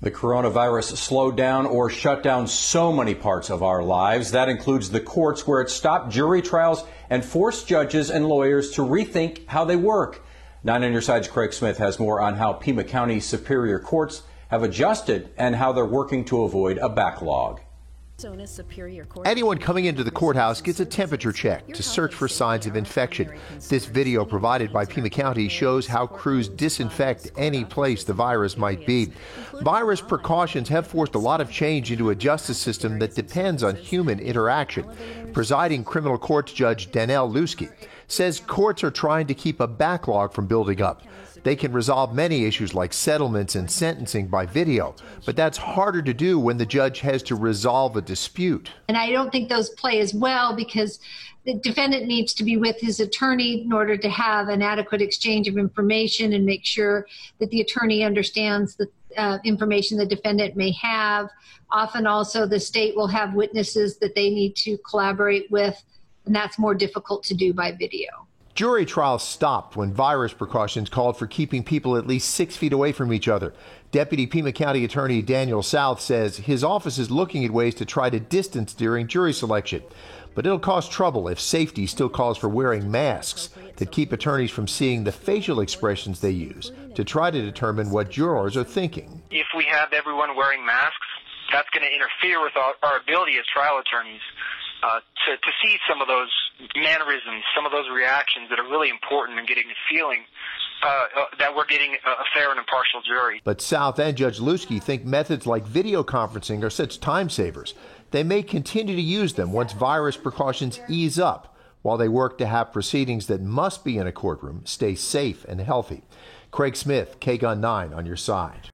The coronavirus slowed down or shut down so many parts of our lives. That includes the courts, where it stopped jury trials and forced judges and lawyers to rethink how they work. 9 on your side's Craig Smith has more on how Pima County Superior Courts have adjusted and how they're working to avoid a backlog. Anyone coming into the courthouse gets a temperature check to search for signs of infection. This video provided by Pima County shows how crews disinfect any place the virus might be. Virus precautions have forced a lot of change into a justice system that depends on human interaction. Presiding criminal courts judge Danelle Lusky says courts are trying to keep a backlog from building up. They can resolve many issues like settlements and sentencing by video, but that's harder to do when the judge has to resolve a dispute. And I don't think those play as well because the defendant needs to be with his attorney in order to have an adequate exchange of information and make sure that the attorney understands the information the defendant may have. Often also the state will have witnesses that they need to collaborate with, and that's more difficult to do by video. Jury trials stopped when virus precautions called for keeping people at least 6 feet away from each other. Deputy Pima County Attorney Daniel South says his office is looking at ways to try to distance during jury selection. But it'll cause trouble if safety still calls for wearing masks that keep attorneys from seeing the facial expressions they use to try to determine what jurors are thinking. If we have everyone wearing masks, that's going to interfere with our ability as trial attorneys to see some of those mannerisms, some of those reactions that are really important in getting the feeling that we're getting a fair and impartial jury. But South and Judge Lusky think methods like video conferencing are such time savers. They may continue to use them once virus precautions ease up, while they work to have proceedings that must be in a courtroom stay safe and healthy. Craig Smith, KGUN 9 on your side.